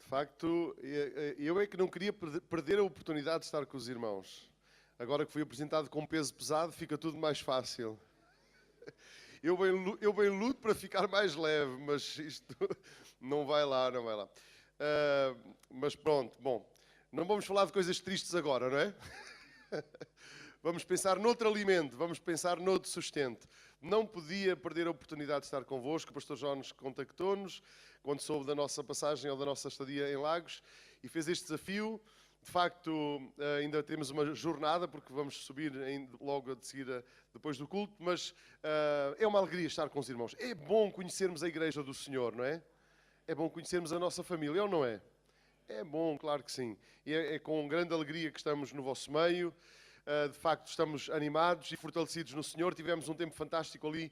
De facto, eu é que não queria perder a oportunidade de estar com os irmãos. Agora que fui apresentado com peso pesado, fica tudo mais fácil. Eu bem luto para ficar mais leve, mas isto não vai lá, não vai lá. Mas pronto, bom, não vamos falar de coisas tristes agora, não é? Vamos pensar noutro alimento, vamos pensar noutro sustento. Não podia perder a oportunidade de estar convosco. O pastor Jones contactou-nos quando soube da nossa passagem ou da nossa estadia em Lagos e fez este desafio. De facto, ainda temos uma jornada, porque vamos subir logo a seguir, depois do culto, mas é uma alegria estar com os irmãos. É bom conhecermos a Igreja do Senhor, não é? É bom conhecermos a nossa família, ou não é? É bom, claro que sim. E é com grande alegria que estamos no vosso meio. De facto, estamos animados e fortalecidos no Senhor. Tivemos um tempo fantástico ali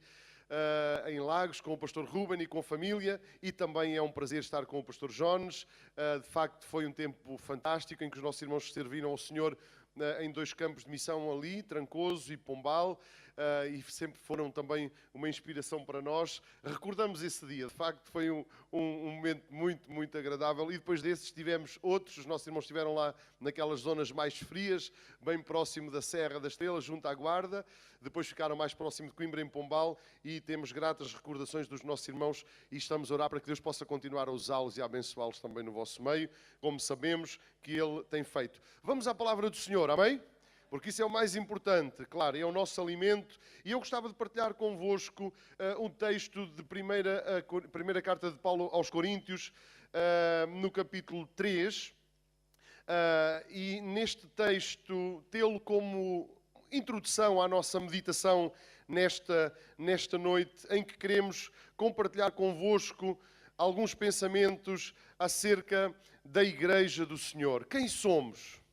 em Lagos com o pastor Ruben e com a família, e também é um prazer estar com o pastor Jones. De facto, foi um tempo fantástico em que os nossos irmãos serviram ao Senhor em 2 campos de missão ali, Trancoso e Pombal, e sempre foram também uma inspiração para nós. Recordamos esse dia, de facto foi um momento muito, muito agradável, e depois desses tivemos outros. Os nossos irmãos estiveram lá naquelas zonas mais frias, bem próximo da Serra da Estrela, junto à Guarda, depois ficaram mais próximo de Coimbra, em Pombal, e temos gratas recordações dos nossos irmãos, e estamos a orar para que Deus possa continuar a usá-los e a abençoá-los também no vosso meio, como sabemos que Ele tem feito. Vamos à palavra do Senhor, amém? Porque isso é o mais importante, claro, é o nosso alimento. E eu gostava de partilhar convosco um texto de primeira carta de Paulo aos Coríntios, no capítulo 3. E neste texto, tê-lo como introdução à nossa meditação nesta noite, em que queremos compartilhar convosco alguns pensamentos acerca da Igreja do Senhor. Quem somos?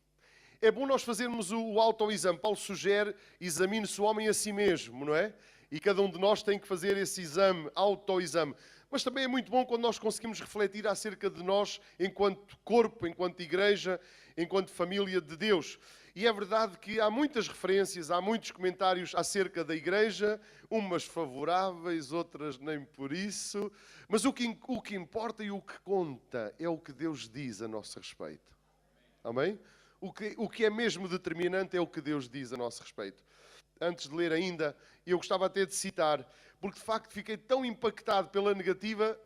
É bom nós fazermos o autoexame. Paulo sugere: examine-se o homem a si mesmo, não é? E cada um de nós tem que fazer esse exame, autoexame. Mas também é muito bom quando nós conseguimos refletir acerca de nós enquanto corpo, enquanto igreja, enquanto família de Deus. E é verdade que há muitas referências, há muitos comentários acerca da igreja, umas favoráveis, outras nem por isso. Mas o que importa e o que conta é o que Deus diz a nosso respeito. Amém? O que é mesmo determinante é o que Deus diz a nosso respeito. Antes de ler ainda, eu gostava até de citar, porque de facto fiquei tão impactado pela negativa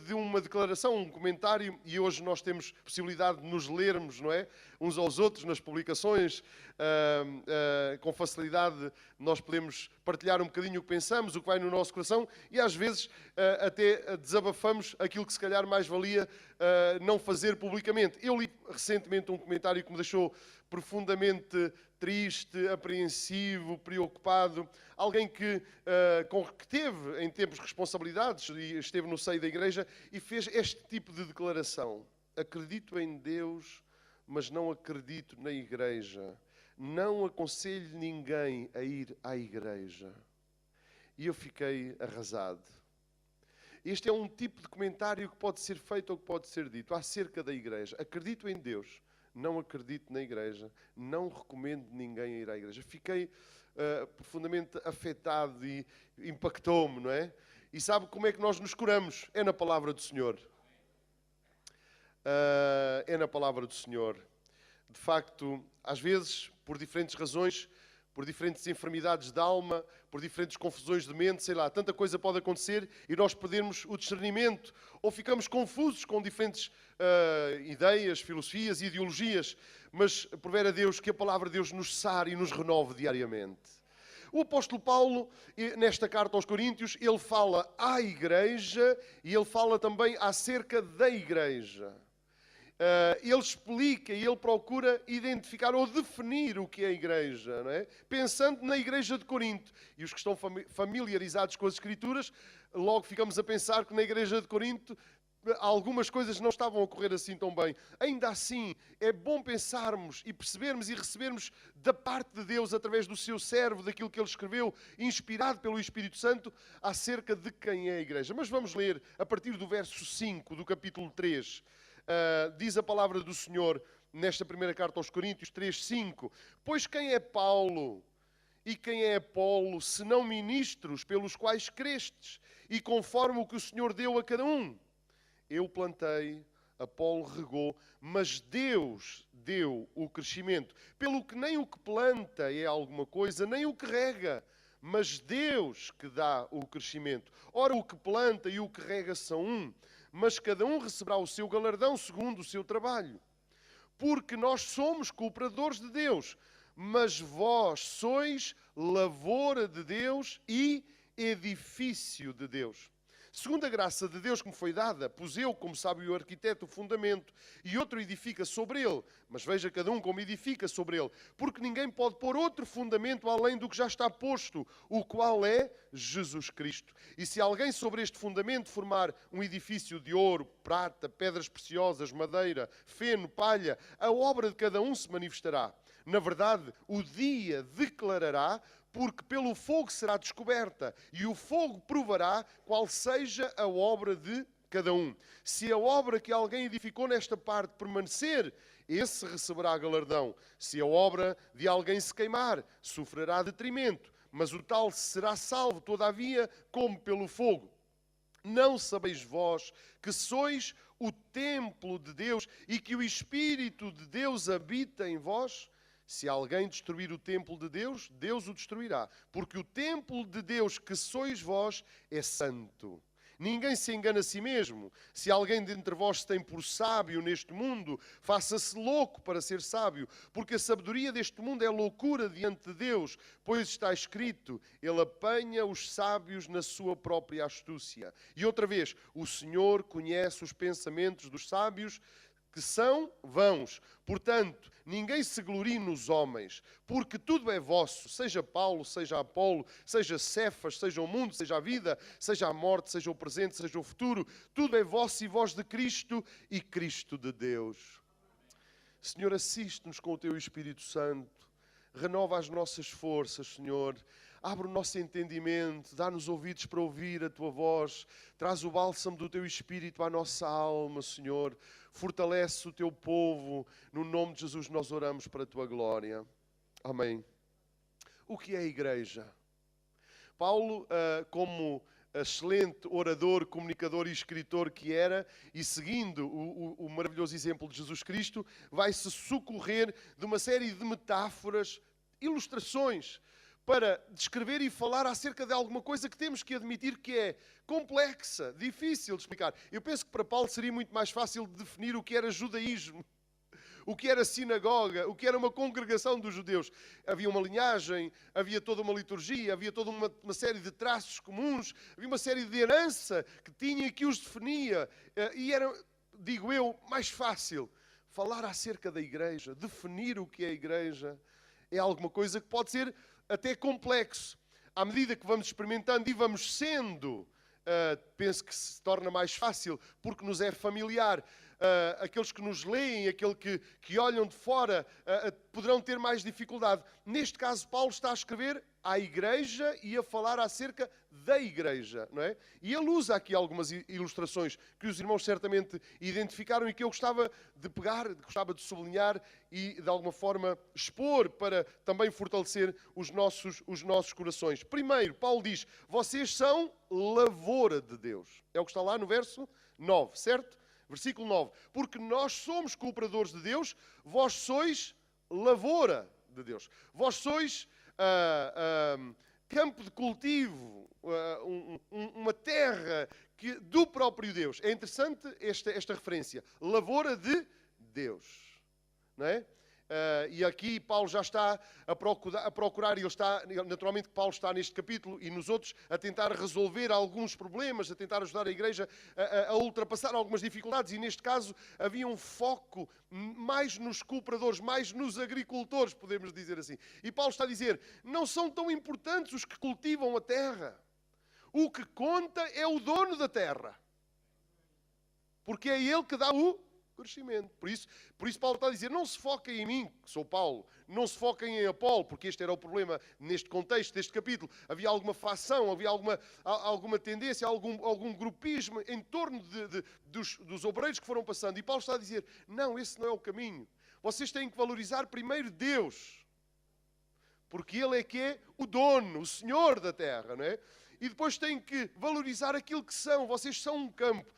de uma declaração, um comentário, e hoje nós temos possibilidade de nos lermos, não é? Uns aos outros nas publicações, com facilidade nós podemos partilhar um bocadinho o que pensamos, o que vai no nosso coração, e às vezes até desabafamos aquilo que se calhar mais valia não fazer publicamente. Eu li recentemente um comentário que me deixou profundamente triste, apreensivo, preocupado. Alguém que teve em tempos responsabilidades e esteve no seio da igreja e fez este tipo de declaração: acredito em Deus, mas não acredito na igreja. Não aconselho ninguém a ir à igreja. E eu fiquei arrasado. Este é um tipo de comentário que pode ser feito ou que pode ser dito acerca da igreja. Acredito em Deus, não acredito na igreja, não recomendo ninguém a ir à igreja. Fiquei profundamente afetado e impactou-me, não é? E sabe como é que nós nos curamos? É na palavra do Senhor. É na palavra do Senhor. De facto, às vezes, por diferentes razões, por diferentes enfermidades de alma, por diferentes confusões de mente, sei lá, tanta coisa pode acontecer e nós perdemos o discernimento ou ficamos confusos com diferentes ideias, filosofias e ideologias. Mas provera a Deus que a palavra de Deus nos sare e nos renove diariamente. O apóstolo Paulo, nesta carta aos Coríntios, ele fala à igreja e ele fala também acerca da igreja. Ele explica e ele procura identificar ou definir o que é a igreja, não é? Pensando na igreja de Corinto. E os que estão familiarizados com as Escrituras, logo ficamos a pensar que na igreja de Corinto algumas coisas não estavam a correr assim tão bem. Ainda assim, é bom pensarmos e percebermos e recebermos da parte de Deus, através do seu servo, daquilo que ele escreveu, inspirado pelo Espírito Santo, acerca de quem é a igreja. Mas vamos ler a partir do verso 5 do capítulo 3. Diz a palavra do Senhor nesta primeira carta aos Coríntios 3:5: Pois quem é Paulo e quem é Apolo, senão ministros pelos quais crestes, e conforme o que o Senhor deu a cada um? Eu plantei, Apolo regou, mas Deus deu o crescimento. Pelo que nem o que planta é alguma coisa, nem o que rega, mas Deus que dá o crescimento. Ora, o que planta e o que rega são um, mas cada um receberá o seu galardão segundo o seu trabalho. Porque nós somos cooperadores de Deus, mas vós sois lavoura de Deus e edifício de Deus. Segundo a graça de Deus que me foi dada, pus eu, como sábio arquiteto, o fundamento, e outro edifica sobre ele. Mas veja cada um como edifica sobre ele. Porque ninguém pode pôr outro fundamento além do que já está posto, o qual é Jesus Cristo. E se alguém sobre este fundamento formar um edifício de ouro, prata, pedras preciosas, madeira, feno, palha, a obra de cada um se manifestará. Na verdade, o dia declarará, porque pelo fogo será descoberta, e o fogo provará qual seja a obra de cada um. Se a obra que alguém edificou nesta parte permanecer, esse receberá galardão. Se a obra de alguém se queimar, sofrerá detrimento, mas o tal será salvo, todavia, como pelo fogo. Não sabeis vós que sois o templo de Deus e que o Espírito de Deus habita em vós? Se alguém destruir o templo de Deus, Deus o destruirá. Porque o templo de Deus que sois vós é santo. Ninguém se engana a si mesmo. Se alguém dentre vós se tem por sábio neste mundo, faça-se louco para ser sábio. Porque a sabedoria deste mundo é loucura diante de Deus. Pois está escrito, Ele apanha os sábios na sua própria astúcia. E outra vez, o Senhor conhece os pensamentos dos sábios, que são vãos. Portanto, ninguém se glorie nos homens, porque tudo é vosso, seja Paulo, seja Apolo, seja Cefas, seja o mundo, seja a vida, seja a morte, seja o presente, seja o futuro, tudo é vosso e vós de Cristo e Cristo de Deus. Senhor, assiste-nos com o Teu Espírito Santo, renova as nossas forças, Senhor. Abre o nosso entendimento, dá-nos ouvidos para ouvir a Tua voz, traz o bálsamo do Teu Espírito à nossa alma, Senhor. Fortalece o Teu povo, no nome de Jesus nós oramos para a Tua glória. Amém. O que é a igreja? Paulo, como excelente orador, comunicador e escritor que era, e seguindo o maravilhoso exemplo de Jesus Cristo, vai-se socorrer de uma série de metáforas, ilustrações, para descrever e falar acerca de alguma coisa que temos que admitir que é complexa, difícil de explicar. Eu penso que para Paulo seria muito mais fácil de definir o que era judaísmo, o que era sinagoga, o que era uma congregação dos judeus. Havia uma linhagem, havia toda uma liturgia, havia toda uma série de traços comuns, havia uma série de herança que tinha e que os definia. E era, digo eu, mais fácil falar acerca da igreja, definir o que é a igreja. É alguma coisa que pode ser até complexo. À medida que vamos experimentando e vamos sendo, penso que se torna mais fácil, porque nos é familiar. Aqueles que nos leem, aqueles que olham de fora, poderão ter mais dificuldade. Neste caso, Paulo está a escrever à igreja e a falar acerca da igreja, não é? E ele usa aqui algumas ilustrações que os irmãos certamente identificaram e que eu gostava de pegar, gostava de sublinhar e de alguma forma expor para também fortalecer os nossos corações. Primeiro, Paulo diz, vocês são lavoura de Deus. É o que está lá no verso 9, certo? Versículo 9. Porque nós somos cooperadores de Deus, vós sois lavoura de Deus. Vós sois campo de cultivo, uma terra do próprio Deus. É interessante esta referência. Lavoura de Deus. Não é? E aqui Paulo já está a procurar, naturalmente Paulo está neste capítulo e nos outros a tentar resolver alguns problemas, a tentar ajudar a igreja a ultrapassar algumas dificuldades, e neste caso havia um foco mais nos cooperadores, mais nos agricultores, podemos dizer assim. E Paulo está a dizer, não são tão importantes os que cultivam a terra, o que conta é o dono da terra, porque é ele que dá o crescimento. Por isso Paulo está a dizer, não se foquem em mim, que sou Paulo, não se foquem em Apolo, porque este era o problema neste contexto, deste capítulo. Havia alguma facção, havia alguma tendência, algum grupismo em torno dos obreiros que foram passando. E Paulo está a dizer, não, esse não é o caminho. Vocês têm que valorizar primeiro Deus, porque Ele é que é o dono, o Senhor da terra, não é? E depois têm que valorizar aquilo que são. Vocês são um campo.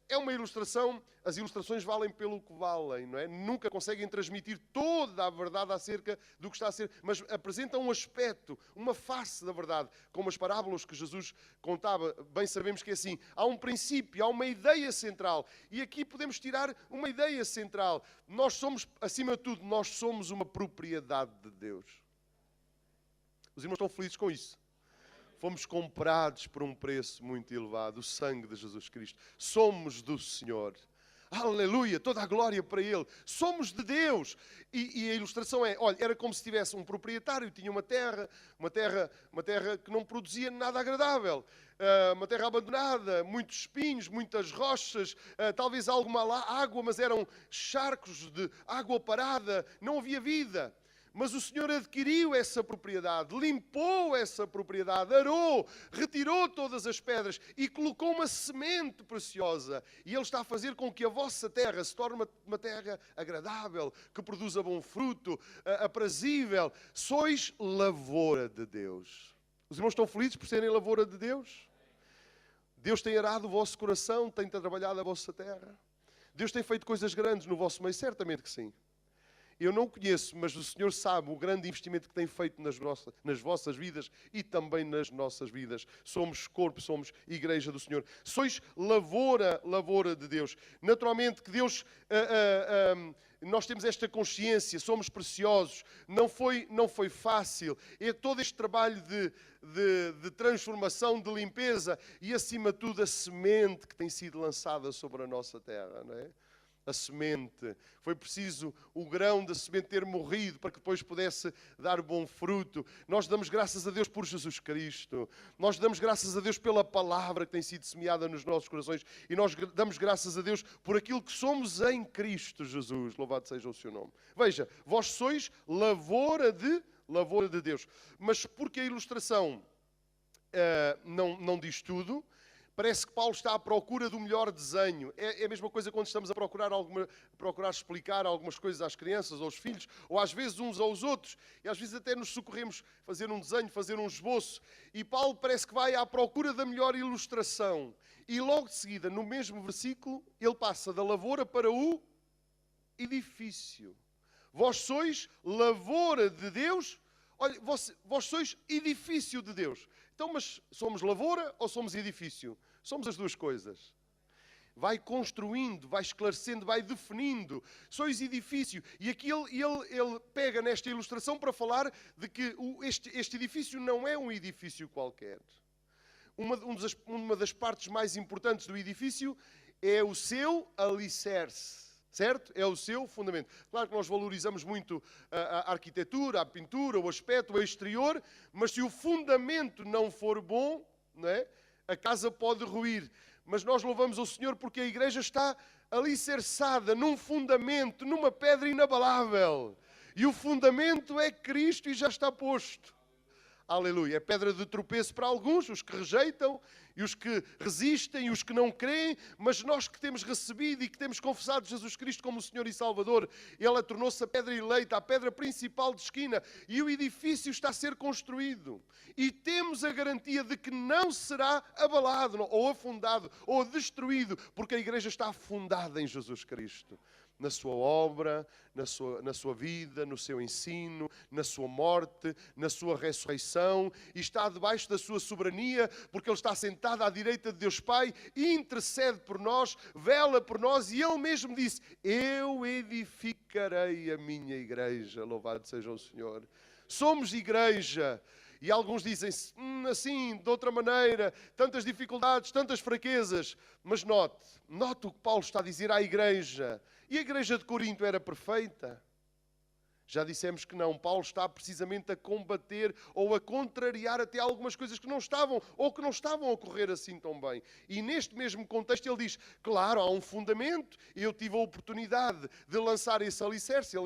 É uma ilustração, as ilustrações valem pelo que valem, não é? Nunca conseguem transmitir toda a verdade acerca do que está a ser, mas apresentam um aspecto, uma face da verdade, como as parábolas que Jesus contava. Bem sabemos que é assim, há um princípio, há uma ideia central, e aqui podemos tirar uma ideia central. Nós somos, acima de tudo, nós somos uma propriedade de Deus. Os irmãos estão felizes com isso? Fomos comprados por um preço muito elevado, o sangue de Jesus Cristo. Somos do Senhor. Aleluia, toda a glória para Ele. Somos de Deus. E a ilustração é, olha, era como se tivesse um proprietário, tinha uma terra que não produzia nada agradável. Uma terra abandonada, muitos espinhos, muitas rochas, talvez alguma água, mas eram charcos de água parada, não havia vida. Mas o Senhor adquiriu essa propriedade, limpou essa propriedade, arou, retirou todas as pedras e colocou uma semente preciosa. E Ele está a fazer com que a vossa terra se torne uma terra agradável, que produza bom fruto, aprazível. Sois lavoura de Deus. Os irmãos estão felizes por serem lavoura de Deus? Deus tem arado o vosso coração, tem trabalhado a vossa terra. Deus tem feito coisas grandes no vosso meio, certamente que sim. Eu não conheço, mas o Senhor sabe o grande investimento que tem feito nas vossas vidas e também nas nossas vidas. Somos corpo, somos igreja do Senhor. Sois lavoura de Deus. Naturalmente que Deus, nós temos esta consciência, somos preciosos. Não foi fácil. É todo este trabalho de transformação, de limpeza e, acima de tudo, a semente que tem sido lançada sobre a nossa terra, não é? A semente. Foi preciso o grão da semente ter morrido para que depois pudesse dar bom fruto. Nós damos graças a Deus por Jesus Cristo. Nós damos graças a Deus pela palavra que tem sido semeada nos nossos corações. E nós damos graças a Deus por aquilo que somos em Cristo Jesus. Louvado seja o seu nome. Veja, vós sois lavoura de Deus. Mas porque a ilustração não diz tudo, parece que Paulo está à procura do melhor desenho. É a mesma coisa quando estamos a procurar explicar algumas coisas às crianças, aos filhos, ou às vezes uns aos outros. E às vezes até nos socorremos fazer um desenho, fazer um esboço. E Paulo parece que vai à procura da melhor ilustração. E logo de seguida, no mesmo versículo, ele passa da lavoura para o edifício. Vós sois lavoura de Deus. Olha, vós sois edifício de Deus. Então, mas somos lavoura ou somos edifício? Somos as duas coisas. Vai construindo, vai esclarecendo, vai definindo. Sois edifício. E aqui ele pega nesta ilustração para falar de que este edifício não é um edifício qualquer. Uma das partes mais importantes do edifício é o seu alicerce. Certo? É o seu fundamento. Claro que nós valorizamos muito a arquitetura, a pintura, o aspecto, o exterior, mas se o fundamento não for bom, não é? A casa pode ruir. Mas nós louvamos ao Senhor porque a igreja está alicerçada num fundamento, numa pedra inabalável. E o fundamento é Cristo e já está posto. Aleluia. É pedra de tropeço para alguns, os que rejeitam, e os que resistem, e os que não creem, mas nós que temos recebido e que temos confessado Jesus Cristo como o Senhor e Salvador, Ele tornou-se a pedra eleita, a pedra principal de esquina, e o edifício está a ser construído. E temos a garantia de que não será abalado, ou afundado, ou destruído, porque a igreja está afundada em Jesus Cristo. Na sua obra, na sua vida, no seu ensino, na sua morte, na sua ressurreição, e está debaixo da sua soberania, porque Ele está sentado à direita de Deus Pai, e intercede por nós, vela por nós, e Ele mesmo disse, eu edificarei a minha igreja, louvado seja o Senhor. Somos igreja. E alguns dizem assim, de outra maneira, tantas dificuldades, tantas fraquezas. Mas note o que Paulo está a dizer à igreja. E a igreja de Corinto era perfeita? Já dissemos que não. Paulo está precisamente a combater ou a contrariar até algumas coisas que não estavam ou que não estavam a ocorrer assim tão bem. E neste mesmo contexto ele diz, claro, há um fundamento. Eu tive a oportunidade de lançar esse alicerce.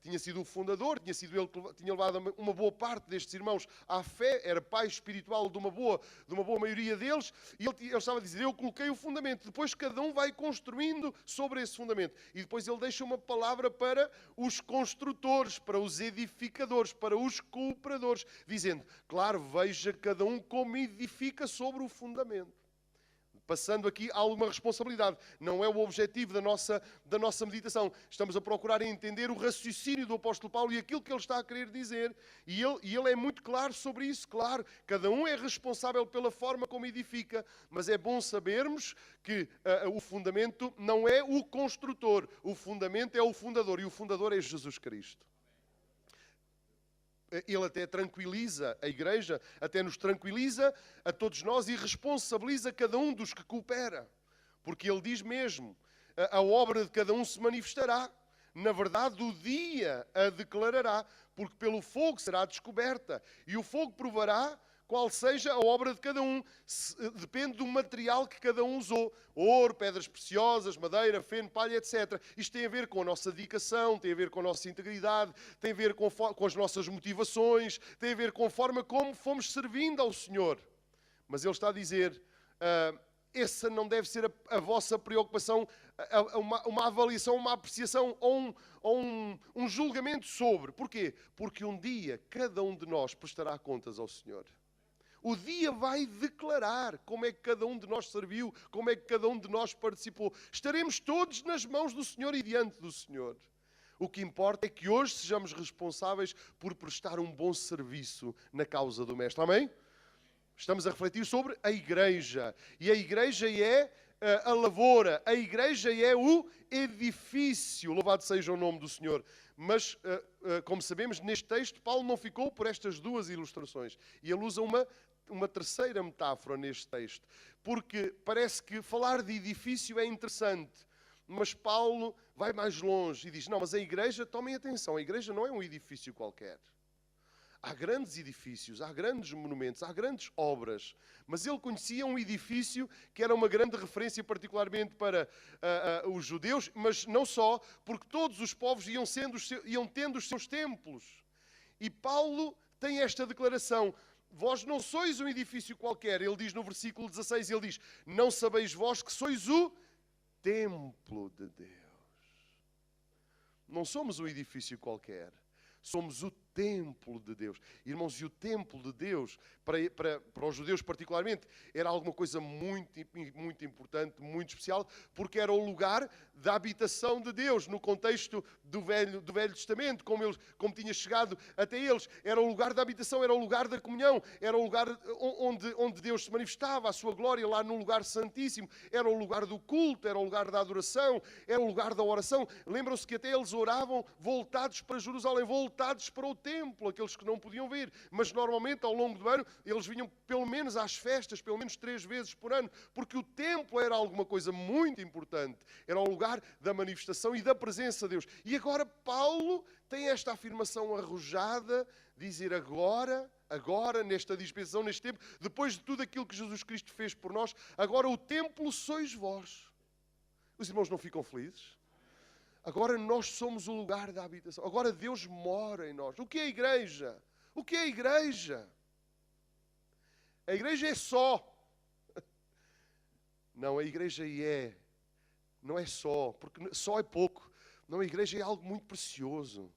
Tinha sido o fundador, tinha sido ele que tinha levado uma boa parte destes irmãos à fé, era pai espiritual de uma boa maioria deles, e ele estava a dizer, eu coloquei o fundamento, depois cada um vai construindo sobre esse fundamento. E depois ele deixa uma palavra para os construtores, para os edificadores, para os cooperadores, dizendo, claro, veja cada um como edifica sobre o fundamento. passando aqui alguma responsabilidade. Não é o objetivo da nossa meditação. Estamos a procurar entender o raciocínio do apóstolo Paulo e aquilo que ele está a querer dizer. E ele é muito claro sobre isso. Claro, cada um é responsável pela forma como edifica, mas é bom sabermos que o fundamento não é o construtor. O fundamento é o fundador, e o fundador é Jesus Cristo. Ele até tranquiliza a igreja, até nos tranquiliza a todos nós e responsabiliza cada um dos que coopera. Porque ele diz mesmo, a obra de cada um se manifestará. Na verdade, o dia a declarará, porque pelo fogo será descoberta. E o fogo provará qual seja a obra de cada um. Depende do material que cada um usou. Ouro, pedras preciosas, madeira, feno, palha, etc. Isto tem a ver com a nossa dedicação, tem a ver com a nossa integridade, tem a ver com as nossas motivações, tem a ver com a forma como fomos servindo ao Senhor. Mas ele está a dizer, essa não deve ser a vossa preocupação, uma avaliação, uma apreciação ou um julgamento sobre. Porquê? Porque um dia cada um de nós prestará contas ao Senhor. O dia vai declarar como é que cada um de nós serviu, como é que cada um de nós participou. Estaremos todos nas mãos do Senhor e diante do Senhor. O que importa é que hoje sejamos responsáveis por prestar um bom serviço na causa do Mestre. Amém? Estamos a refletir sobre a igreja. E a igreja é a lavoura, a igreja é o edifício. Louvado seja o nome do Senhor. Mas, como sabemos, neste texto, Paulo não ficou por estas duas ilustrações. E ele usa uma terceira metáfora neste texto. Porque parece que falar de edifício é interessante. Mas Paulo vai mais longe e diz, não, mas a igreja, tomem atenção, a igreja não é um edifício qualquer. Há grandes edifícios, há grandes monumentos, há grandes obras. Mas ele conhecia um edifício que era uma grande referência particularmente para os judeus, mas não só, porque todos os povos iam tendo os seus templos. E Paulo tem esta declaração, vós não sois um edifício qualquer. Ele diz no versículo 16, ele diz, não sabeis vós que sois o templo de Deus. Não somos um edifício qualquer. Somos o templo de Deus. Irmãos, e o templo de Deus, para os judeus particularmente, era alguma coisa muito importante, muito especial, porque era o lugar da habitação de Deus, no contexto do Velho Testamento, como tinha chegado até eles. Era o lugar da habitação, era o lugar da comunhão, era o lugar onde Deus se manifestava, a sua glória, lá no lugar santíssimo. Era o lugar do culto, era o lugar da adoração, era o lugar da oração. Lembram-se que até eles oravam voltados para Jerusalém, voltados para o templo, aqueles que não podiam vir. Mas normalmente, ao longo do ano, eles vinham pelo menos às festas, pelo menos 3 vezes por ano, porque o templo era alguma coisa muito importante. Era o lugar da manifestação e da presença de Deus. E agora Paulo tem esta afirmação arrojada, dizer agora, nesta dispensação, neste tempo, depois de tudo aquilo que Jesus Cristo fez por nós, agora o templo sois vós. Os irmãos não ficam felizes? Agora nós somos o lugar da habitação. Agora Deus mora em nós. O que é a igreja? O que é a igreja? A igreja é só. Não, a igreja não é só, porque só é pouco. Não, a igreja é algo muito precioso.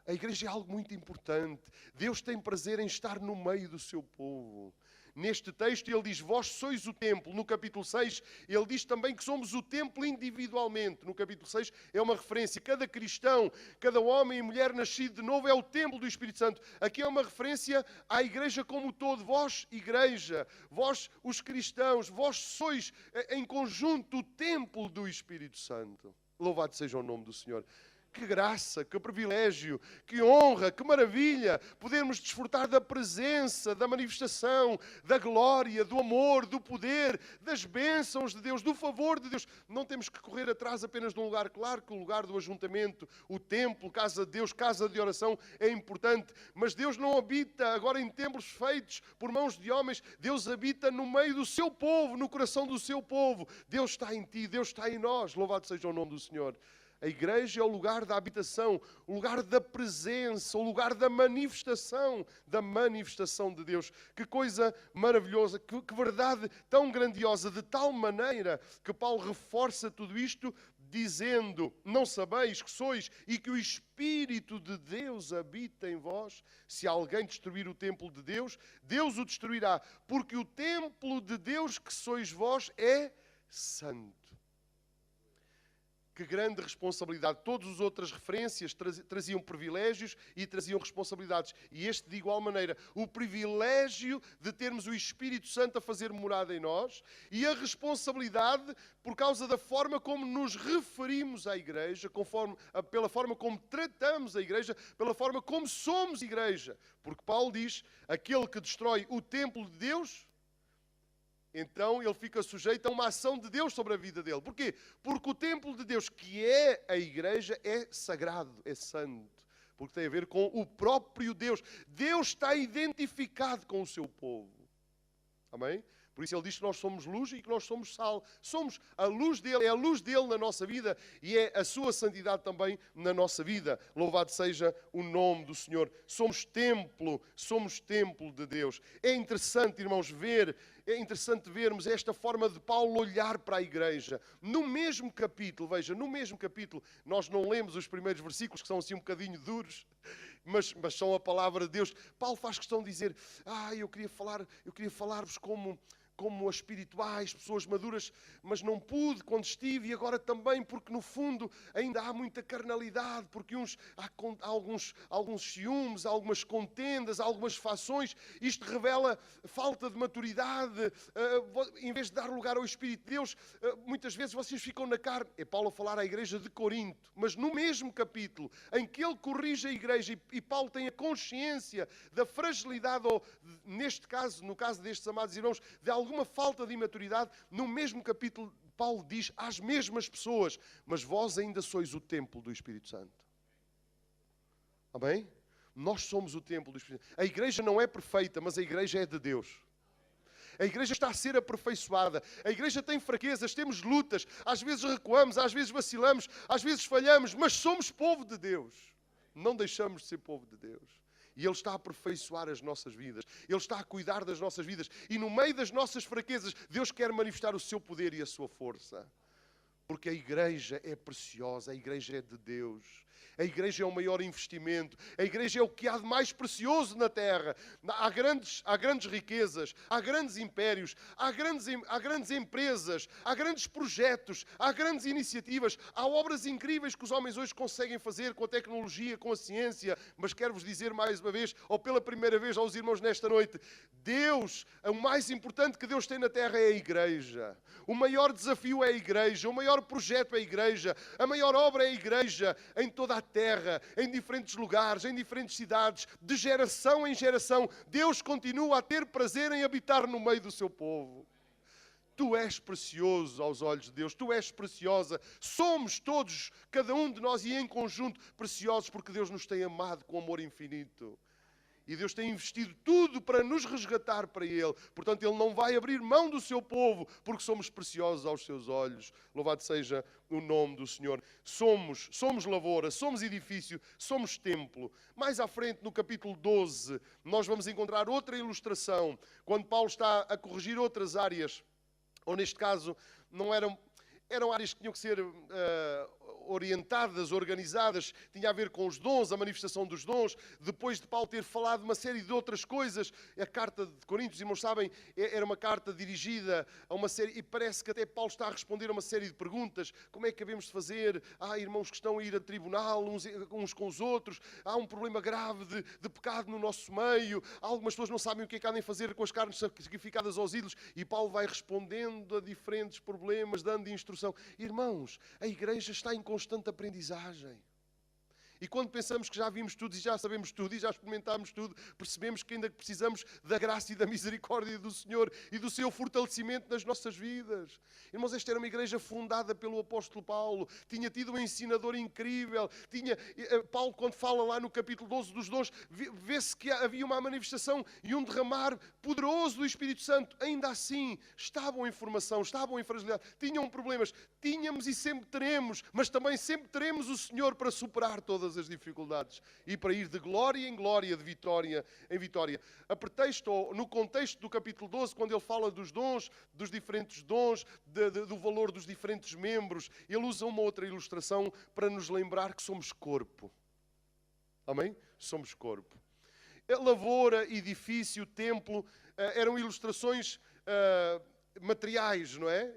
A igreja é algo muito importante. Deus tem prazer em estar no meio do seu povo. Neste texto ele diz, vós sois o templo. No capítulo 6 ele diz também que somos o templo individualmente. No capítulo 6 é uma referência. Cada cristão, cada homem e mulher nascido de novo é o templo do Espírito Santo. Aqui é uma referência à igreja como um todo. Vós, igreja, vós, os cristãos, vós sois em conjunto o templo do Espírito Santo. Louvado seja o nome do Senhor. Que graça, que privilégio, que honra, que maravilha podermos desfrutar da presença, da manifestação, da glória, do amor, do poder, das bênçãos de Deus, do favor de Deus. Não temos que correr atrás apenas de um lugar. Claro que o lugar do ajuntamento, o templo, casa de Deus, casa de oração é importante, mas Deus não habita agora em templos feitos por mãos de homens. Deus habita no meio do seu povo, no coração do seu povo. Deus está em ti, Deus está em nós. Louvado seja o nome do Senhor. A igreja é o lugar da habitação, o lugar da presença, o lugar da manifestação de Deus. Que coisa maravilhosa, que verdade tão grandiosa, de tal maneira que Paulo reforça tudo isto dizendo: não sabeis que sois e que o Espírito de Deus habita em vós? Se alguém destruir o templo de Deus, Deus o destruirá, porque o templo de Deus que sois vós é santo. Que grande responsabilidade. Todas as outras referências traziam privilégios e traziam responsabilidades. E este, de igual maneira, o privilégio de termos o Espírito Santo a fazer morada em nós e a responsabilidade por causa da forma como nos referimos à igreja, pela forma como tratamos a igreja, pela forma como somos igreja. Porque Paulo diz, aquele que destrói o templo de Deus, então ele fica sujeito a uma ação de Deus sobre a vida dele. Porquê? Porque o templo de Deus, que é a igreja, é sagrado, é santo. Porque tem a ver com o próprio Deus. Deus está identificado com o seu povo. Amém? Por isso ele diz que nós somos luz e que nós somos sal. Somos a luz dele, é a luz dele na nossa vida e é a sua santidade também na nossa vida. Louvado seja o nome do Senhor. Somos templo de Deus. É interessante, irmãos, vermos esta forma de Paulo olhar para a igreja. No mesmo capítulo, veja, no mesmo capítulo, nós não lemos os primeiros versículos, que são assim um bocadinho duros, mas são a palavra de Deus. Paulo faz questão de dizer, eu queria falar-vos como espirituais, pessoas maduras, mas não pude quando estive, e agora também, porque no fundo ainda há muita carnalidade, porque há alguns ciúmes, algumas contendas, algumas fações. Isto revela falta de maturidade. Em vez de dar lugar ao Espírito de Deus, muitas vezes vocês ficam na carne. É Paulo a falar à igreja de Corinto, mas no mesmo capítulo em que ele corrige a igreja e Paulo tem a consciência da fragilidade, ou neste caso, no caso destes amados irmãos, de alguma falta de imaturidade, no mesmo capítulo Paulo diz às mesmas pessoas, mas vós ainda sois o templo do Espírito Santo. Amém? Nós somos o templo do Espírito Santo. A igreja não é perfeita, mas a igreja é de Deus. A igreja está a ser aperfeiçoada. A igreja tem fraquezas, temos lutas. Às vezes recuamos, às vezes vacilamos, às vezes falhamos, mas somos povo de Deus. Não deixamos de ser povo de Deus. E Ele está a aperfeiçoar as nossas vidas. Ele está a cuidar das nossas vidas. E no meio das nossas fraquezas, Deus quer manifestar o seu poder e a sua força. Porque a igreja é preciosa, a igreja é de Deus. A igreja é o maior investimento. A igreja é o que há de mais precioso na terra. Há grandes riquezas, há grandes impérios, há grandes empresas, há grandes projetos, há grandes iniciativas, há obras incríveis que os homens hoje conseguem fazer com a tecnologia, com a ciência. Mas quero-vos dizer mais uma vez, ou pela primeira vez aos irmãos nesta noite, Deus, o mais importante que Deus tem na terra é a igreja. O maior desafio é a igreja, o maior projeto é a igreja, a maior obra é a igreja, em toda a terra, em diferentes lugares, em diferentes cidades, de geração em geração. Deus continua a ter prazer em habitar no meio do seu povo. Tu és precioso aos olhos de Deus, tu és preciosa. Somos todos, cada um de nós e em conjunto, preciosos porque Deus nos tem amado com amor infinito. E Deus tem investido tudo para nos resgatar para Ele. Portanto, Ele não vai abrir mão do seu povo, porque somos preciosos aos seus olhos. Louvado seja o nome do Senhor. Somos lavoura, somos edifício, somos templo. Mais à frente, no capítulo 12, nós vamos encontrar outra ilustração, quando Paulo está a corrigir outras áreas, ou neste caso, não eram áreas que tinham que ser orientadas, organizadas, tinha a ver com os dons, a manifestação dos dons. Depois de Paulo ter falado uma série de outras coisas, a carta de Coríntios, irmãos sabem, era uma carta dirigida a uma série, e parece que até Paulo está a responder a uma série de perguntas. Como é que devemos de fazer? Há irmãos que estão a ir a tribunal uns com os outros, há um problema grave de pecado no nosso meio, algumas pessoas não sabem o que é que há de fazer com as carnes sacrificadas aos ídolos, e Paulo vai respondendo a diferentes problemas, dando instrução. Irmãos, a igreja está em constante aprendizagem. E quando pensamos que já vimos tudo e já sabemos tudo e já experimentámos tudo, percebemos que ainda precisamos da graça e da misericórdia do Senhor e do seu fortalecimento nas nossas vidas. Irmãos, esta era uma igreja fundada pelo apóstolo Paulo, tinha tido um ensinador incrível, Paulo, quando fala lá no capítulo 12 dos dons, vê-se que havia uma manifestação e um derramar poderoso do Espírito Santo. Ainda assim, estavam em formação, estavam em fragilidade, tinham problemas, tínhamos e sempre teremos, mas também sempre teremos o Senhor para superar todas todas as dificuldades e para ir de glória em glória, de vitória em vitória. A pretexto, ou no contexto do capítulo 12, quando ele fala dos dons, dos diferentes dons, do valor dos diferentes membros, ele usa uma outra ilustração para nos lembrar que somos corpo. Amém? Somos corpo. A lavoura, edifício, templo, eram ilustrações materiais, não é?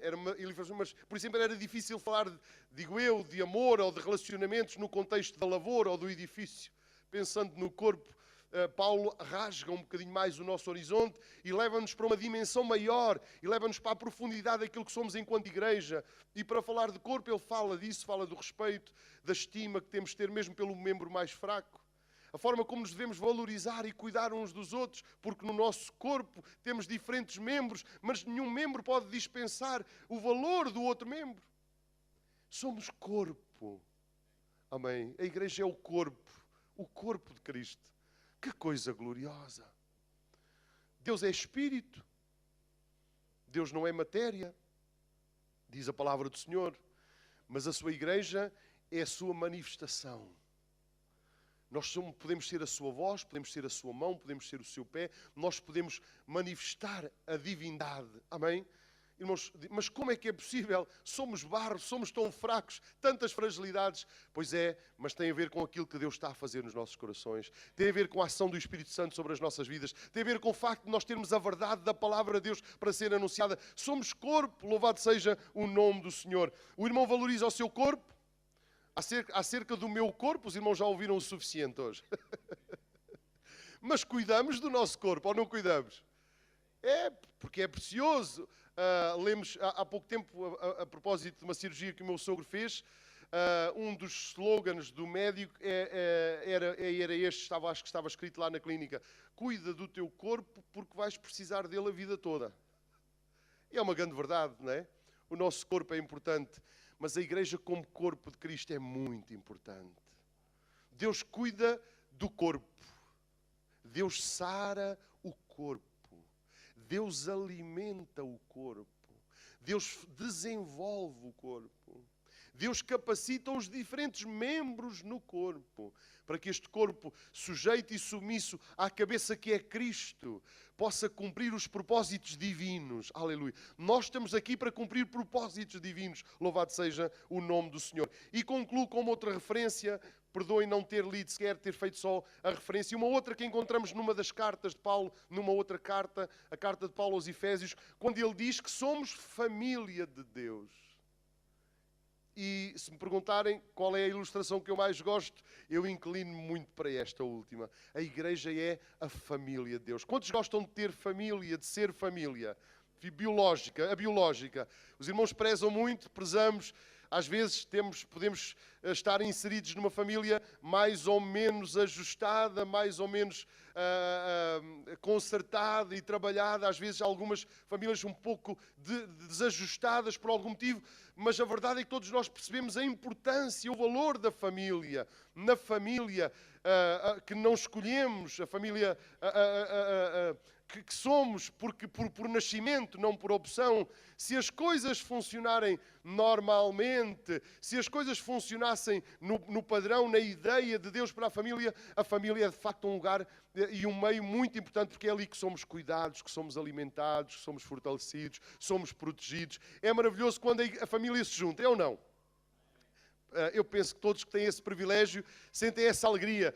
Mas, por exemplo, era difícil falar, digo eu, de amor ou de relacionamentos no contexto da lavoura ou do edifício. Pensando no corpo, Paulo rasga um bocadinho mais o nosso horizonte e leva-nos para uma dimensão maior e leva-nos para a profundidade daquilo que somos enquanto igreja. E para falar de corpo, ele fala disso, fala do respeito, da estima que temos de ter mesmo pelo membro mais fraco. A forma como nos devemos valorizar e cuidar uns dos outros, porque no nosso corpo temos diferentes membros, mas nenhum membro pode dispensar o valor do outro membro. Somos corpo. Amém. A igreja é o corpo de Cristo. Que coisa gloriosa. Deus é espírito. Deus não é matéria, diz a palavra do Senhor, mas a sua igreja é a sua manifestação. Nós podemos ser a sua voz, podemos ser a sua mão, podemos ser o seu pé, nós podemos manifestar a divindade. Amém? Irmãos, mas como é que é possível? Somos barro, somos tão fracos, tantas fragilidades. Pois é, mas tem a ver com aquilo que Deus está a fazer nos nossos corações. Tem a ver com a ação do Espírito Santo sobre as nossas vidas. Tem a ver com o facto de nós termos a verdade da palavra de Deus para ser anunciada. Somos corpo, louvado seja o nome do Senhor. O irmão valoriza o seu corpo. Acerca do meu corpo, os irmãos já ouviram o suficiente hoje. Mas cuidamos do nosso corpo, ou não cuidamos? É, porque é precioso. Lemos há pouco tempo, a propósito de uma cirurgia que o meu sogro fez, um dos slogans do médico era este, acho que estava escrito lá na clínica: cuida do teu corpo porque vais precisar dele a vida toda. E é uma grande verdade, não é? O nosso corpo é importante. Mas a igreja como corpo de Cristo é muito importante. Deus cuida do corpo. Deus sara o corpo. Deus alimenta o corpo. Deus desenvolve o corpo. Deus capacita os diferentes membros no corpo, para que este corpo, sujeito e submisso à cabeça que é Cristo, possa cumprir os propósitos divinos. Aleluia. Nós estamos aqui para cumprir propósitos divinos. Louvado seja o nome do Senhor. E concluo com uma outra referência. Perdoem não ter lido sequer, ter feito só a referência. Uma outra que encontramos numa das cartas de Paulo, numa outra carta, a carta de Paulo aos Efésios, quando ele diz que somos família de Deus. E se me perguntarem qual é a ilustração que eu mais gosto, eu inclino muito para esta última. A igreja é a família de Deus. Quantos gostam de ter família, de ser família? Biológica, a biológica. Os irmãos prezam muito, prezamos. Às vezes podemos estar inseridos numa família mais ou menos ajustada, mais ou menos consertada e trabalhada. Às vezes algumas famílias um pouco desajustadas por algum motivo, mas a verdade é que todos nós percebemos a importância, o valor da família. Na família que não escolhemos, a família que somos porque por nascimento, não por opção. Se as coisas funcionarem normalmente, se as coisas funcionassem no padrão, na ideia de Deus para a família é de facto um lugar e um meio muito importante, porque é ali que somos cuidados, que somos alimentados, que somos fortalecidos, somos protegidos. É maravilhoso quando a família se junta, é ou não? Eu penso que todos que têm esse privilégio sentem essa alegria.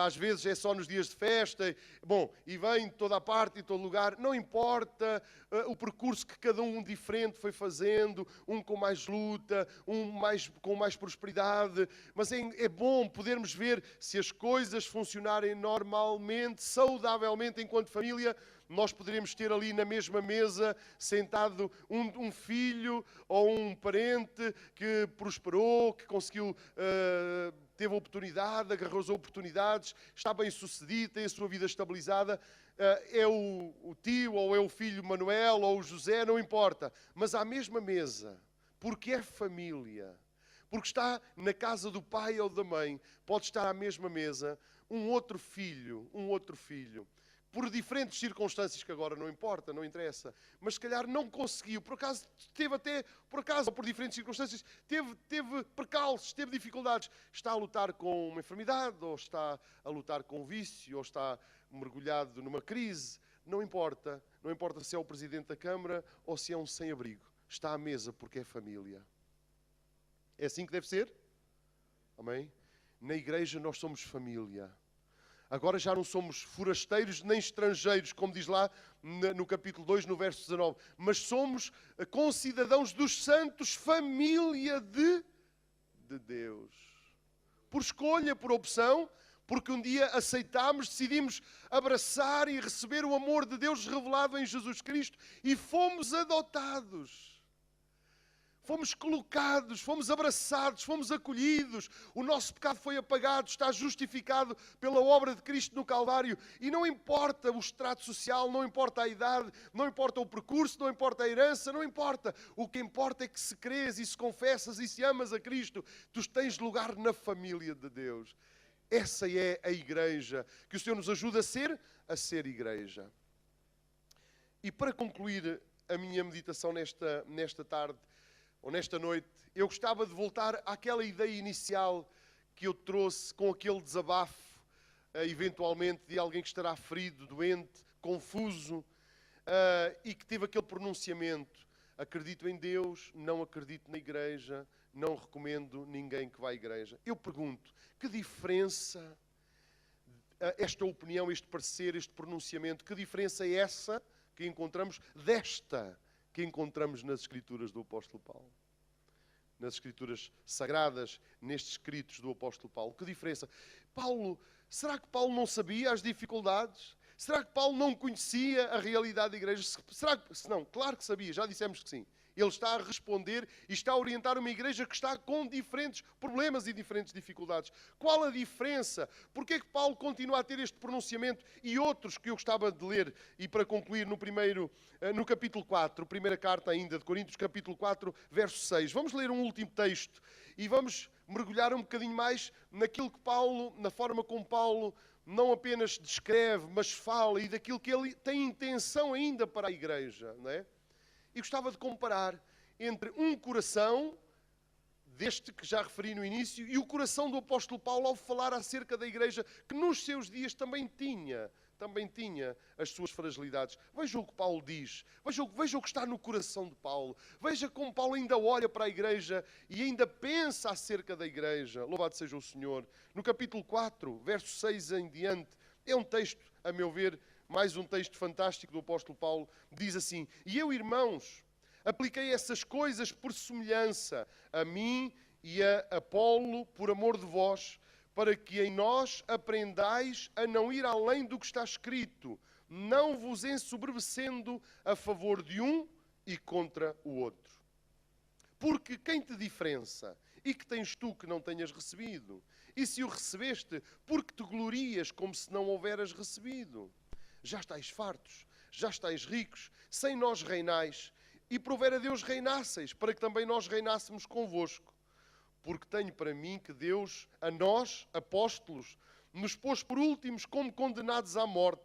Às vezes é só nos dias de festa. Bom, e vem de toda a parte e todo lugar. Não importa o percurso que cada um diferente foi fazendo. Um com mais luta, com mais prosperidade. Mas é bom podermos ver se as coisas funcionarem normalmente, saudavelmente enquanto família. Nós poderíamos ter ali na mesma mesa, sentado um filho ou um parente que prosperou, que conseguiu, teve oportunidade, agarrou as oportunidades, está bem sucedido, tem a sua vida estabilizada. É o tio ou é o filho Manuel ou o José, não importa. Mas à mesma mesa, porque é família, porque está na casa do pai ou da mãe, pode estar à mesma mesa um outro filho por diferentes circunstâncias que agora não importa, não interessa, mas se calhar não conseguiu, por acaso ou por diferentes circunstâncias, teve percalços, teve dificuldades, está a lutar com uma enfermidade, ou está a lutar com um vício, ou está mergulhado numa crise, não importa se é o Presidente da Câmara ou se é um sem-abrigo, está à mesa porque é família. É assim que deve ser? Amém? Na igreja nós somos família. Agora já não somos forasteiros nem estrangeiros, como diz lá no capítulo 2, no verso 19. Mas somos concidadãos dos santos, família de Deus. Por escolha, por opção, porque um dia aceitámos, decidimos abraçar e receber o amor de Deus revelado em Jesus Cristo e fomos adotados. Fomos colocados, fomos abraçados, fomos acolhidos. O nosso pecado foi apagado, está justificado pela obra de Cristo no Calvário. E não importa o extrato social, não importa a idade, não importa o percurso, não importa a herança, não importa. O que importa é que se crês e se confessas e se amas a Cristo, tu tens lugar na família de Deus. Essa é a igreja que o Senhor nos ajuda a ser igreja. E para concluir a minha meditação nesta tarde, ou nesta noite, eu gostava de voltar àquela ideia inicial que eu trouxe com aquele desabafo, eventualmente, de alguém que estará ferido, doente, confuso, e que teve aquele pronunciamento: acredito em Deus, não acredito na igreja, não recomendo ninguém que vá à igreja. Eu pergunto, que diferença esta opinião, este parecer, este pronunciamento, que diferença é essa que encontramos desta que encontramos nas Escrituras do apóstolo Paulo? Nas Escrituras sagradas, nestes escritos do apóstolo Paulo. Que diferença? Será que Paulo não sabia as dificuldades? Será que Paulo não conhecia a realidade da igreja? Não, claro que sabia, já dissemos que sim. Ele está a responder e está a orientar uma igreja que está com diferentes problemas e diferentes dificuldades. Qual a diferença? Porquê é que Paulo continua a ter este pronunciamento e outros que eu gostava de ler? E para concluir no capítulo 4, primeira carta ainda de Coríntios, capítulo 4, verso 6. Vamos ler um último texto e vamos mergulhar um bocadinho mais naquilo que Paulo, na forma como Paulo não apenas descreve, mas fala, e daquilo que ele tem intenção ainda para a igreja, não é? E gostava de comparar entre um coração, deste que já referi no início, e o coração do apóstolo Paulo ao falar acerca da igreja, que nos seus dias também tinha as suas fragilidades. Veja o que Paulo diz, veja o que está no coração de Paulo, veja como Paulo ainda olha para a igreja e ainda pensa acerca da igreja. Louvado seja o Senhor. No capítulo 4, verso 6 em diante, é um texto, a meu ver, mais um texto fantástico do apóstolo Paulo. Diz assim: e eu, irmãos, apliquei essas coisas por semelhança a mim e a Apolo, por amor de vós, para que em nós aprendais a não ir além do que está escrito, não vos ensoberbecendo a favor de um e contra o outro. Porque quem te diferença? E que tens tu que não tenhas recebido? E se o recebeste, porque te glorias como se não houveras recebido? Já estáis fartos, já estáis ricos, sem nós reinais, e prover a Deus reinasseis, para que também nós reinássemos convosco. Porque tenho para mim que Deus, a nós, apóstolos, nos pôs por últimos como condenados à morte,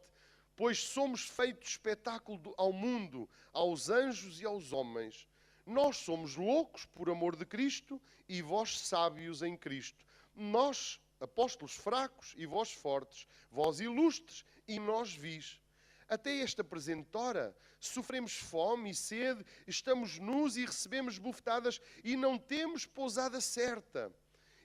pois somos feitos espetáculo ao mundo, aos anjos e aos homens. Nós somos loucos por amor de Cristo e vós sábios em Cristo. Nós, apóstolos fracos e vós fortes, vós ilustres e nós vis. Até esta presente hora sofremos fome e sede, estamos nus e recebemos bofetadas e não temos pousada certa.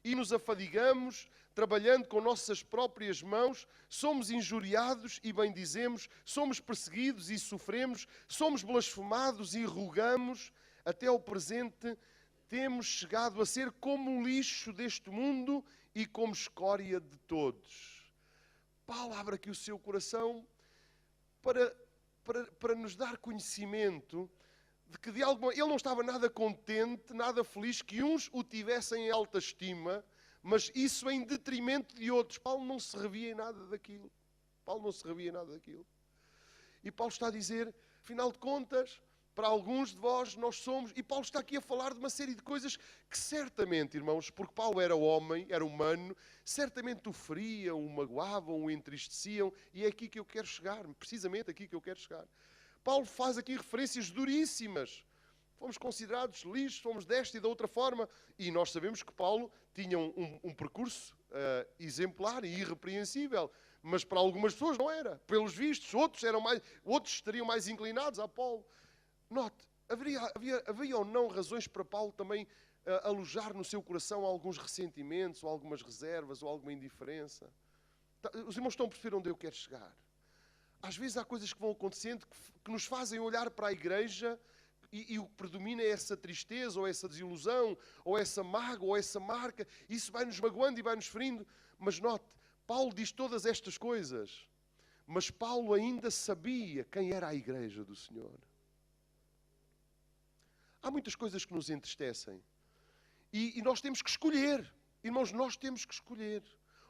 E nos afadigamos, trabalhando com nossas próprias mãos, somos injuriados e bendizemos, somos perseguidos e sofremos, somos blasfemados e rogamos. Até ao presente temos chegado a ser como o lixo deste mundo e como escória de todos. Paulo abre aqui o seu coração para nos dar conhecimento de que de alguma ele não estava nada contente, nada feliz que uns o tivessem em alta estima, mas isso em detrimento de outros. Paulo não se revia em nada daquilo. E Paulo está a dizer, afinal de contas, para alguns de vós nós somos... E Paulo está aqui a falar de uma série de coisas que certamente, irmãos, porque Paulo era homem, era humano, certamente o feriam, o magoavam, o entristeciam, e é aqui que eu quero chegar, precisamente aqui que eu quero chegar. Paulo faz aqui referências duríssimas. Fomos considerados lixos, fomos desta e da outra forma, e nós sabemos que Paulo tinha um percurso exemplar e irrepreensível, mas para algumas pessoas não era. Pelos vistos, outros estariam mais inclinados a Paulo. Note, havia ou não razões para Paulo também alojar no seu coração alguns ressentimentos, ou algumas reservas, ou alguma indiferença? Os irmãos estão a perceber onde eu quero chegar. Às vezes há coisas que vão acontecendo que nos fazem olhar para a igreja e o que predomina é essa tristeza, ou essa desilusão, ou essa mágoa, ou essa marca. Isso vai-nos magoando e vai-nos ferindo. Mas note, Paulo diz todas estas coisas, mas Paulo ainda sabia quem era a igreja do Senhor. Há muitas coisas que nos entristecem. E nós temos que escolher. Irmãos, nós temos que escolher.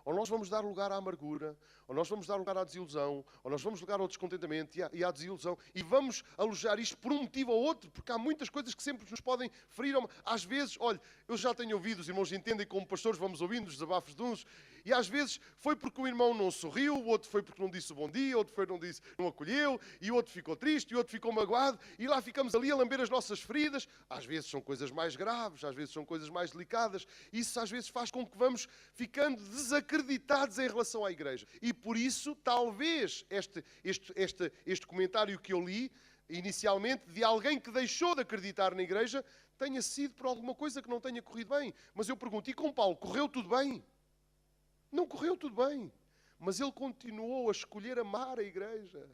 Ou nós vamos dar lugar à amargura, ou nós vamos dar lugar à desilusão, ou nós vamos dar lugar ao descontentamento e à desilusão. E vamos alojar isto por um motivo ou outro, porque há muitas coisas que sempre nos podem ferir. Às vezes, olha, eu já tenho ouvido, os irmãos entendem como pastores, vamos ouvindo os desabafos de uns, e às vezes foi porque o irmão não sorriu, o outro foi porque não disse o bom dia, o outro foi porque não acolheu, e o outro ficou triste, e o outro ficou magoado, e lá ficamos ali a lamber as nossas feridas. Às vezes são coisas mais graves, às vezes são coisas mais delicadas. Isso às vezes faz com que vamos ficando desacreditados em relação à igreja. E por isso, talvez, este comentário que eu li, inicialmente, de alguém que deixou de acreditar na igreja, tenha sido por alguma coisa que não tenha corrido bem. Mas eu pergunto, e com Paulo, correu tudo bem? Não correu tudo bem. Mas ele continuou a escolher amar a igreja.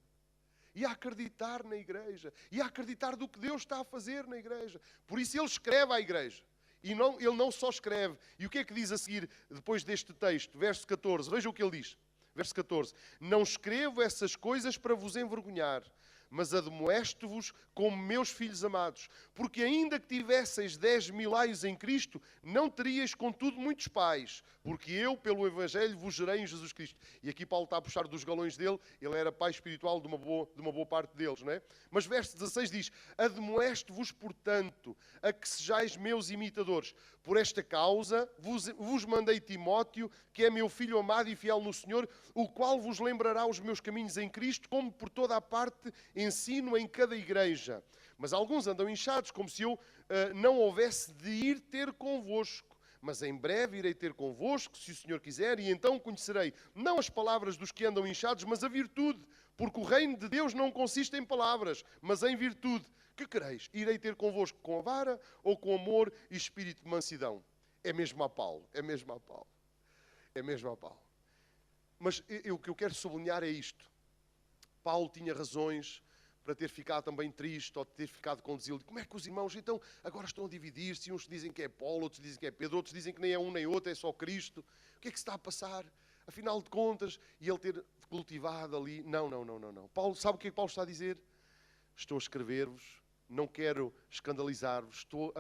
E a acreditar na igreja. E a acreditar do que Deus está a fazer na igreja. Por isso ele escreve à igreja. E ele não só escreve. E o que é que diz a seguir, depois deste texto? Verso 14. Veja o que ele diz. Verso 14. Não escrevo essas coisas para vos envergonhar, mas admoesto-vos como meus filhos amados. Porque ainda que tivesseis 10.000 aios em Cristo, não teríeis contudo muitos pais. Porque eu, pelo Evangelho, vos gerei em Jesus Cristo. E aqui Paulo está a puxar dos galões dele. Ele era pai espiritual de uma boa parte deles, não é? Mas verso 16 diz: admoesto-vos, portanto, a que sejais meus imitadores. Por esta causa vos mandei Timóteo, que é meu filho amado e fiel no Senhor, o qual vos lembrará os meus caminhos em Cristo, como por toda a parte ensino em cada igreja. Mas alguns andam inchados, como se eu não houvesse de ir ter convosco. Mas em breve irei ter convosco, se o Senhor quiser, e então conhecerei não as palavras dos que andam inchados, mas a virtude. Porque o reino de Deus não consiste em palavras, mas em virtude. Que quereis? Irei ter convosco com a vara ou com amor e espírito de mansidão? É mesmo a Paulo, é mesmo a Paulo. É mesmo a Paulo. Mas o que eu quero sublinhar é isto. Paulo tinha razões para ter ficado também triste ou ter ficado com desilusão. Como é que os irmãos então agora estão a dividir-se? Uns dizem que é Paulo, outros dizem que é Pedro, outros dizem que nem é um nem outro, é só Cristo. O que é que se está a passar? Afinal de contas, e ele ter cultivado ali... Não. Paulo, sabe o que é que Paulo está a dizer? Estou a escrever-vos, não quero escandalizar-vos, estou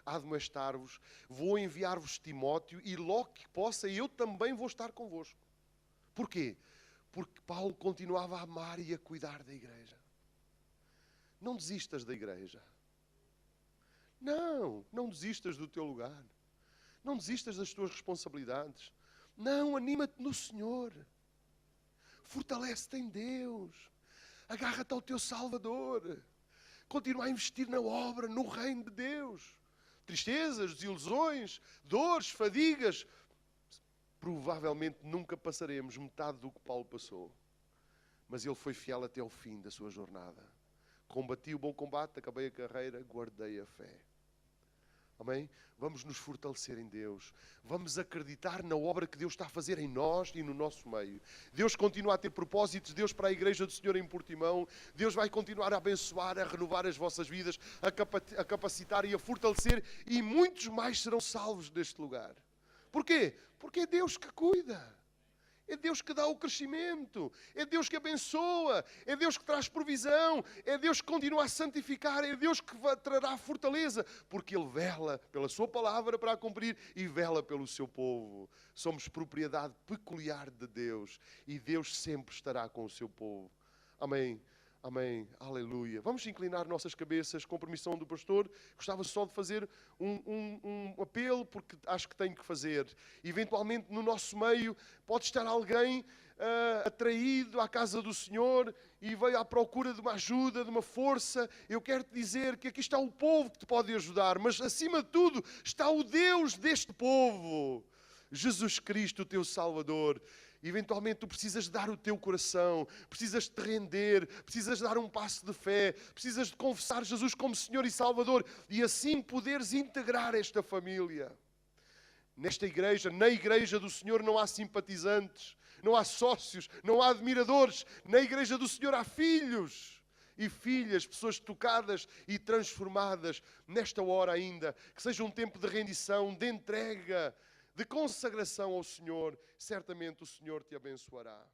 a admoestar-vos, vou enviar-vos Timóteo e logo que possa eu também vou estar convosco. Porquê? Porque Paulo continuava a amar e a cuidar da igreja. Não desistas da igreja. Não desistas do teu lugar. Não desistas das tuas responsabilidades. Não, anima-te no Senhor. Fortalece-te em Deus. Agarra-te ao teu Salvador. Continua a investir na obra, no reino de Deus. Tristezas, desilusões, dores, fadigas. Provavelmente nunca passaremos metade do que Paulo passou. Mas ele foi fiel até ao fim da sua jornada. Combati o bom combate, acabei a carreira, guardei a fé. Amém? Vamos nos fortalecer em Deus. Vamos acreditar na obra que Deus está a fazer em nós e no nosso meio. Deus continua a ter propósitos. Deus para a Igreja do Senhor em Portimão. Deus vai continuar a abençoar, a renovar as vossas vidas, a capacitar e a fortalecer. E muitos mais serão salvos deste lugar. Porquê? Porque é Deus que cuida. É Deus que dá o crescimento, é Deus que abençoa, é Deus que traz provisão, é Deus que continua a santificar, é Deus que trará fortaleza, porque Ele vela pela sua palavra para a cumprir e vela pelo seu povo. Somos propriedade peculiar de Deus e Deus sempre estará com o seu povo. Amém. Amém. Aleluia. Vamos inclinar nossas cabeças com permissão do pastor. Gostava só de fazer um apelo, porque acho que tenho que fazer. Eventualmente, no nosso meio, pode estar alguém atraído à casa do Senhor e veio à procura de uma ajuda, de uma força. Eu quero te dizer que aqui está o povo que te pode ajudar, mas acima de tudo está o Deus deste povo. Jesus Cristo, o teu Salvador. Eventualmente tu precisas dar o teu coração, precisas te render, precisas dar um passo de fé, precisas de confessar Jesus como Senhor e Salvador e assim poderes integrar esta família. Nesta igreja, na igreja do Senhor não há simpatizantes, não há sócios, não há admiradores. Na igreja do Senhor há filhos e filhas, pessoas tocadas e transformadas. Nesta hora ainda, que seja um tempo de rendição, de entrega, de consagração ao Senhor, certamente o Senhor te abençoará.